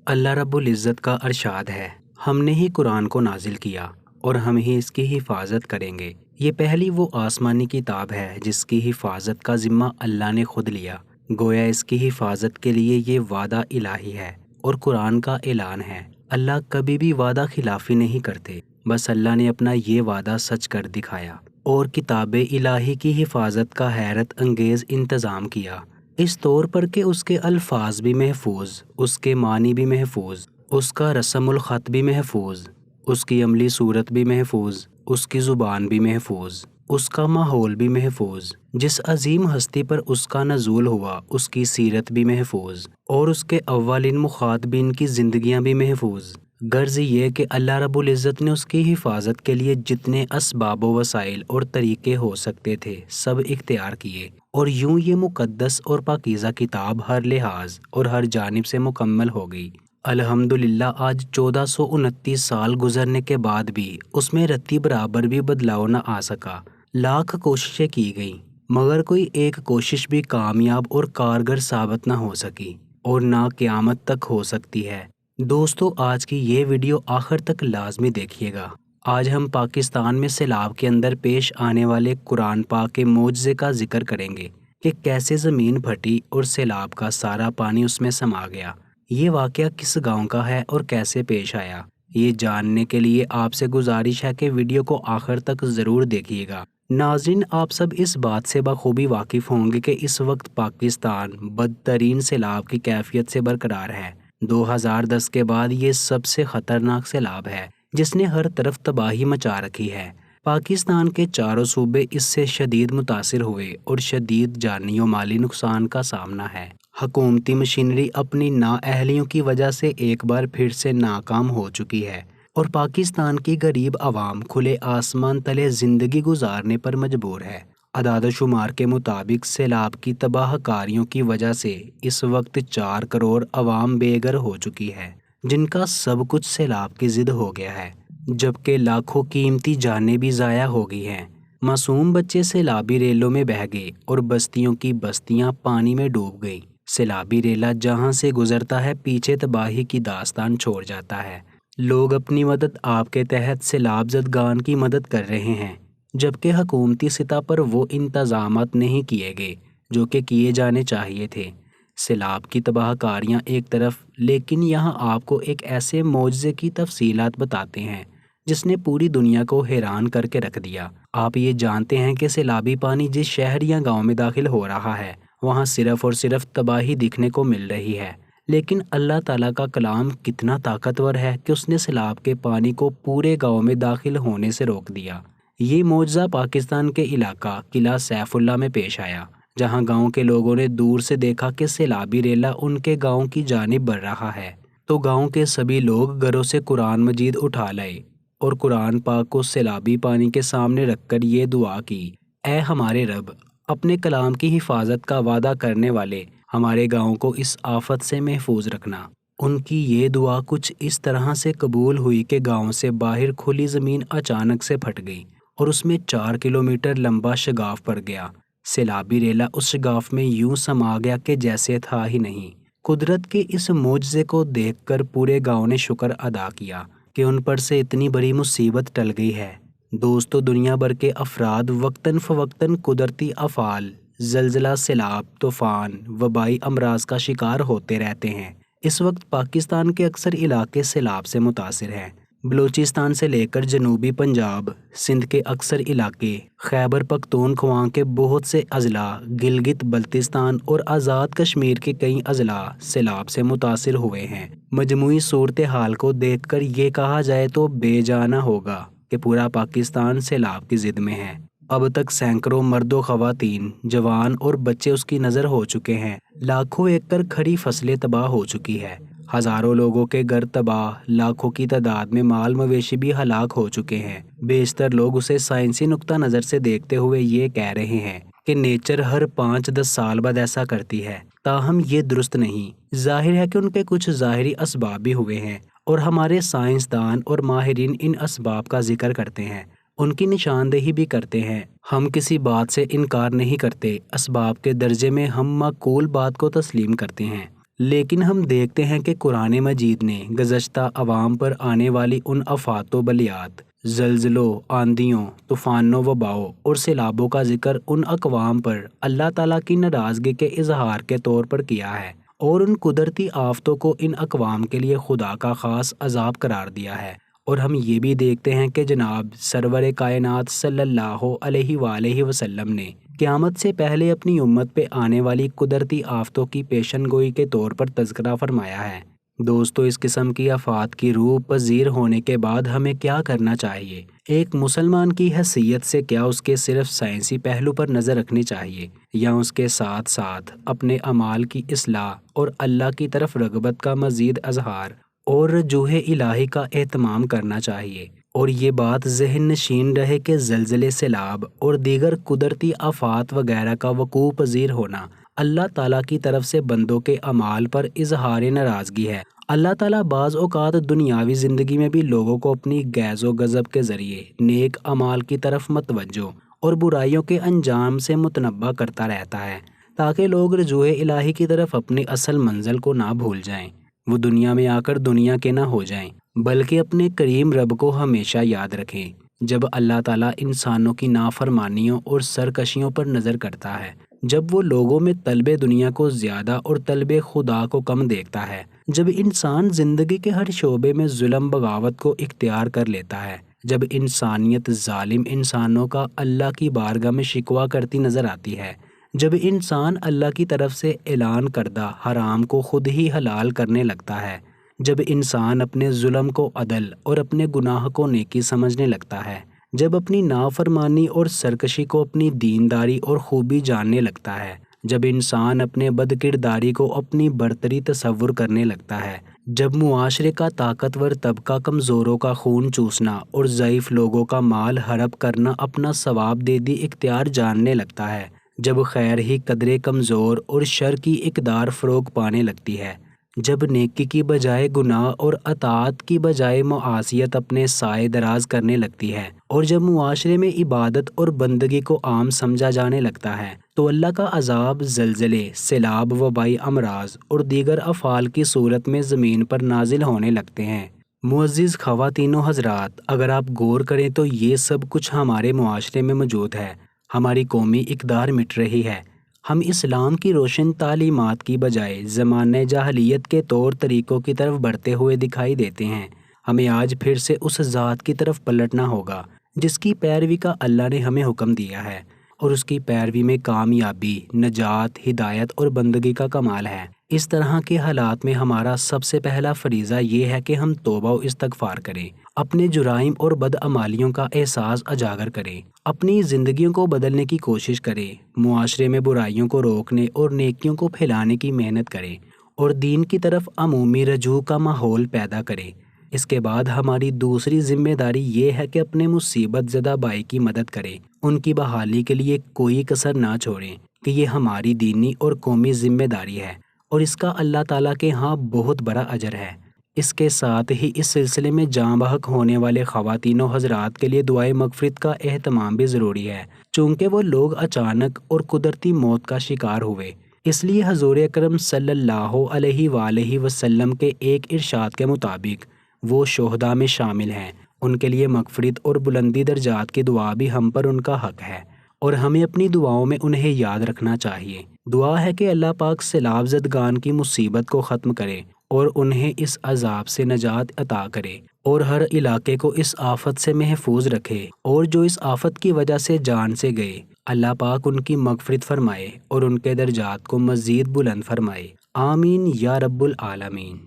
اللہ رب العزت کا ارشاد ہے، ہم نے ہی قرآن کو نازل کیا اور ہم ہی اس کی حفاظت کریں گے۔ یہ پہلی وہ آسمانی کتاب ہے جس کی حفاظت کا ذمہ اللہ نے خود لیا۔ گویا اس کی حفاظت کے لیے یہ وعدہ الہی ہے اور قرآن کا اعلان ہے۔ اللہ کبھی بھی وعدہ خلافی نہیں کرتے، بس اللہ نے اپنا یہ وعدہ سچ کر دکھایا اور کتاب الہی کی حفاظت کا حیرت انگیز انتظام کیا، اس طور پر کہ اس کے الفاظ بھی محفوظ، اس کے معنی بھی محفوظ، اس کا رسم الخط بھی محفوظ، اس کی عملی صورت بھی محفوظ، اس کی زبان بھی محفوظ، اس کا ماحول بھی محفوظ، جس عظیم ہستی پر اس کا نزول ہوا اس کی سیرت بھی محفوظ، اور اس کے اولین مخاطبین کی زندگیاں بھی محفوظ۔ غرض یہ کہ اللہ رب العزت نے اس کی حفاظت کے لیے جتنے اسباب و وسائل اور طریقے ہو سکتے تھے سب اختیار کیے، اور یوں یہ مقدس اور پاکیزہ کتاب ہر لحاظ اور ہر جانب سے مکمل ہو گئی۔ الحمدللہ آج 1429 سال گزرنے کے بعد بھی اس میں رتی برابر بھی بدلاؤ نہ آ سکا۔ لاکھ کوششیں کی گئیں مگر کوئی ایک کوشش بھی کامیاب اور کارگر ثابت نہ ہو سکی، اور نہ قیامت تک ہو سکتی ہے۔ دوستو، آج کی یہ ویڈیو آخر تک لازمی دیکھیے گا۔ آج ہم پاکستان میں سیلاب کے اندر پیش آنے والے قرآن پاک کے معجزے کا ذکر کریں گے کہ کیسے زمین پھٹی اور سیلاب کا سارا پانی اس میں سما گیا۔ یہ واقعہ کس گاؤں کا ہے اور کیسے پیش آیا، یہ جاننے کے لیے آپ سے گزارش ہے کہ ویڈیو کو آخر تک ضرور دیکھیے گا۔ ناظرین، آپ سب اس بات سے بخوبی واقف ہوں گے کہ اس وقت پاکستان بدترین سیلاب کی کیفیت سے برقرار ہے۔ 2010 کے بعد یہ سب سے خطرناک سیلاب ہے جس نے ہر طرف تباہی مچا رکھی ہے۔ پاکستان کے چاروں صوبے اس سے شدید متاثر ہوئے اور شدید جانی و مالی نقصان کا سامنا ہے۔ حکومتی مشینری اپنی نااہلیوں کی وجہ سے ایک بار پھر سے ناکام ہو چکی ہے، اور پاکستان کی غریب عوام کھلے آسمان تلے زندگی گزارنے پر مجبور ہے۔ اعداد و شمار کے مطابق سیلاب کی تباہ کاریوں کی وجہ سے اس وقت 4 کروڑ عوام بے گھر ہو چکی ہے، جن کا سب کچھ سیلاب کی زد ہو گیا ہے، جبکہ لاکھوں قیمتی جانیں بھی ضائع ہو گئی ہیں۔ معصوم بچے سیلابی ریلوں میں بہہ گئے اور بستیوں کی بستیاں پانی میں ڈوب گئی۔ سیلابی ریلا جہاں سے گزرتا ہے پیچھے تباہی کی داستان چھوڑ جاتا ہے۔ لوگ اپنی مدد آپ کے تحت سیلاب زدگان کی مدد کر رہے ہیں، جبکہ حکومتی سطح پر وہ انتظامات نہیں کیے گئے جو کہ کیے جانے چاہیے تھے۔ سیلاب کی تباہ کاریاں ایک طرف، لیکن یہاں آپ کو ایک ایسے معجزے کی تفصیلات بتاتے ہیں جس نے پوری دنیا کو حیران کر کے رکھ دیا۔ آپ یہ جانتے ہیں کہ سیلابی پانی جس شہر یا گاؤں میں داخل ہو رہا ہے وہاں صرف اور صرف تباہی دیکھنے کو مل رہی ہے، لیکن اللہ تعالیٰ کا کلام کتنا طاقتور ہے کہ اس نے سیلاب کے پانی کو پورے گاؤں میں داخل ہونے سے روک دیا۔ یہ معجزہ پاکستان کے علاقہ قلعہ سیف اللہ میں پیش آیا، جہاں گاؤں کے لوگوں نے دور سے دیکھا کہ سیلابی ریلا ان کے گاؤں کی جانب بڑھ رہا ہے، تو گاؤں کے سبھی لوگ گھروں سے قرآن مجید اٹھا لائے اور قرآن پاک کو سیلابی پانی کے سامنے رکھ کر یہ دعا کی: اے ہمارے رب، اپنے کلام کی حفاظت کا وعدہ کرنے والے ہمارے گاؤں کو اس آفت سے محفوظ رکھنا۔ ان کی یہ دعا کچھ اس طرح سے قبول ہوئی کہ گاؤں سے باہر کھلی زمین اچانک سے پھٹ گئی اور اس میں 4 کلومیٹر لمبا شگاف پڑ گیا۔ سیلابی ریلا اس شگاف میں یوں سما گیا کہ جیسے تھا ہی نہیں۔ قدرت کے اس معجزے کو دیکھ کر پورے گاؤں نے شکر ادا کیا کہ ان پر سے اتنی بڑی مصیبت ٹل گئی ہے۔ دوستو، دنیا بھر کے افراد وقتاً فوقتاً قدرتی افعال، زلزلہ، سیلاب، طوفان، وبائی امراض کا شکار ہوتے رہتے ہیں۔ اس وقت پاکستان کے اکثر علاقے سیلاب سے متاثر ہیں۔ بلوچستان سے لے کر جنوبی پنجاب، سندھ کے اکثر علاقے، خیبر پختونخوا کے بہت سے اضلاع، گلگت بلتستان اور آزاد کشمیر کے کئی اضلاع سیلاب سے متاثر ہوئے ہیں۔ مجموعی صورتحال کو دیکھ کر یہ کہا جائے تو بے جانا ہوگا کہ پورا پاکستان سیلاب کی زد میں ہے۔ اب تک سینکڑوں مرد و خواتین، جوان اور بچے اس کی نظر ہو چکے ہیں۔ لاکھوں ایکڑ کھڑی فصلیں تباہ ہو چکی ہے، ہزاروں لوگوں کے گھر تباہ، لاکھوں کی تعداد میں مال مویشی بھی ہلاک ہو چکے ہیں۔ بیشتر لوگ اسے سائنسی نقطہ نظر سے دیکھتے ہوئے یہ کہہ رہے ہیں کہ نیچر ہر 5-10 سال بعد ایسا کرتی ہے، تاہم یہ درست نہیں۔ ظاہر ہے کہ ان کے کچھ ظاہری اسباب بھی ہوئے ہیں، اور ہمارے سائنسدان اور ماہرین ان اسباب کا ذکر کرتے ہیں، ان کی نشاندہی بھی کرتے ہیں۔ ہم کسی بات سے انکار نہیں کرتے، اسباب کے درجے میں ہم معقول بات کو تسلیم کرتے ہیں، لیکن ہم دیکھتے ہیں کہ قرآن مجید نے گزشتہ عوام پر آنے والی ان آفات و بلیات، زلزلوں، آندھیوں، طوفانوں، وباؤں اور سیلابوں کا ذکر ان اقوام پر اللہ تعالیٰ کی ناراضگی کے اظہار کے طور پر کیا ہے، اور ان قدرتی آفتوں کو ان اقوام کے لیے خدا کا خاص عذاب قرار دیا ہے۔ اور ہم یہ بھی دیکھتے ہیں کہ جناب سرور کائنات صلی اللہ علیہ وآلہ وسلم نے قیامت سے پہلے اپنی امت پہ آنے والی قدرتی آفتوں کی پیشن گوئی کے طور پر تذکرہ فرمایا ہے۔ دوستو، اس قسم کی آفات کی روح پذیر ہونے کے بعد ہمیں کیا کرنا چاہیے؟ ایک مسلمان کی حیثیت سے کیا اس کے صرف سائنسی پہلو پر نظر رکھنی چاہیے، یا اس کے ساتھ ساتھ اپنے اعمال کی اصلاح اور اللہ کی طرف رغبت کا مزید اظہار اور رجوع الہی کا اہتمام کرنا چاہیے؟ اور یہ بات ذہن نشین رہے کہ زلزلے، سیلاب اور دیگر قدرتی آفات وغیرہ کا وقوع پذیر ہونا اللہ تعالیٰ کی طرف سے بندوں کے اعمال پر اظہار ناراضگی ہے۔ اللہ تعالیٰ بعض اوقات دنیاوی زندگی میں بھی لوگوں کو اپنی غیظ و غضب کے ذریعے نیک اعمال کی طرف متوجہ اور برائیوں کے انجام سے متنبہ کرتا رہتا ہے، تاکہ لوگ رجوع الہی کی طرف اپنی اصل منزل کو نہ بھول جائیں، وہ دنیا میں آ کر دنیا کے نہ ہو جائیں، بلکہ اپنے کریم رب کو ہمیشہ یاد رکھیں۔ جب اللہ تعالیٰ انسانوں کی نافرمانیوں اور سرکشیوں پر نظر کرتا ہے، جب وہ لوگوں میں طلب دنیا کو زیادہ اور طلب خدا کو کم دیکھتا ہے، جب انسان زندگی کے ہر شعبے میں ظلم بغاوت کو اختیار کر لیتا ہے، جب انسانیت ظالم انسانوں کا اللہ کی بارگاہ میں شکوہ کرتی نظر آتی ہے، جب انسان اللہ کی طرف سے اعلان کردہ حرام کو خود ہی حلال کرنے لگتا ہے، جب انسان اپنے ظلم کو عدل اور اپنے گناہ کو نیکی سمجھنے لگتا ہے، جب اپنی نافرمانی اور سرکشی کو اپنی دینداری اور خوبی جاننے لگتا ہے، جب انسان اپنے بد کرداری کو اپنی برتری تصور کرنے لگتا ہے، جب معاشرے کا طاقتور طبقہ کمزوروں کا خون چوسنا اور ضعیف لوگوں کا مال ہڑپ کرنا اپنا ثواب دیدی اختیار جاننے لگتا ہے، جب خیر ہی قدرے کمزور اور شر کی اقدار فروغ پانے لگتی ہے، جب نیکی کی بجائے گناہ اور اطاعت کی بجائے معاصیت اپنے سائے دراز کرنے لگتی ہے، اور جب معاشرے میں عبادت اور بندگی کو عام سمجھا جانے لگتا ہے، تو اللہ کا عذاب زلزلے، سیلاب، وبائی امراض اور دیگر افعال کی صورت میں زمین پر نازل ہونے لگتے ہیں۔ معزز خواتین و حضرات، اگر آپ غور کریں تو یہ سب کچھ ہمارے معاشرے میں موجود ہے۔ ہماری قومی اقدار مٹ رہی ہے۔ ہم اسلام کی روشن تعلیمات کی بجائے زمانہ جاہلیت کے طور طریقوں کی طرف بڑھتے ہوئے دکھائی دیتے ہیں۔ ہمیں آج پھر سے اس ذات کی طرف پلٹنا ہوگا جس کی پیروی کا اللہ نے ہمیں حکم دیا ہے، اور اس کی پیروی میں کامیابی، نجات، ہدایت اور بندگی کا کمال ہے۔ اس طرح کے حالات میں ہمارا سب سے پہلا فریضہ یہ ہے کہ ہم توبہ و استغفار کریں، اپنے جرائم اور بدعمالیوں کا احساس اجاگر کریں، اپنی زندگیوں کو بدلنے کی کوشش کریں، معاشرے میں برائیوں کو روکنے اور نیکیوں کو پھیلانے کی محنت کریں، اور دین کی طرف عمومی رجوع کا ماحول پیدا کریں۔ اس کے بعد ہماری دوسری ذمہ داری یہ ہے کہ اپنے مصیبت زدہ بھائی کی مدد کریں، ان کی بحالی کے لیے کوئی کسر نہ چھوڑیں، کہ یہ ہماری دینی اور قومی ذمہ داری ہے، اور اس کا اللہ تعالیٰ کے ہاں بہت بڑا اجر ہے۔ اس کے ساتھ ہی اس سلسلے میں جاں بحق ہونے والے خواتین و حضرات کے لیے دعائے مغفرت کا اہتمام بھی ضروری ہے، چونکہ وہ لوگ اچانک اور قدرتی موت کا شکار ہوئے۔ اس لیے حضور اکرم صلی اللہ علیہ وآلہ وسلم کے ایک ارشاد کے مطابق وہ شہداء میں شامل ہیں، ان کے لیے مغفرت اور بلندی درجات کی دعا بھی ہم پر ان کا حق ہے، اور ہمیں اپنی دعاؤں میں انہیں یاد رکھنا چاہیے۔ دعا ہے کہ اللہ پاک سیلاب زدگان کی مصیبت کو ختم کرے اور انہیں اس عذاب سے نجات عطا کرے، اور ہر علاقے کو اس آفت سے محفوظ رکھے، اور جو اس آفت کی وجہ سے جان سے گئے، اللہ پاک ان کی مغفرت فرمائے اور ان کے درجات کو مزید بلند فرمائے۔ آمین یا رب العالمین۔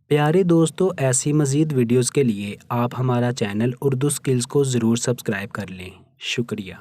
پیارے دوستو، ایسی مزید ویڈیوز کے لیے آپ ہمارا چینل اردو سکلز کو ضرور سبسکرائب کر لیں۔ شکریہ۔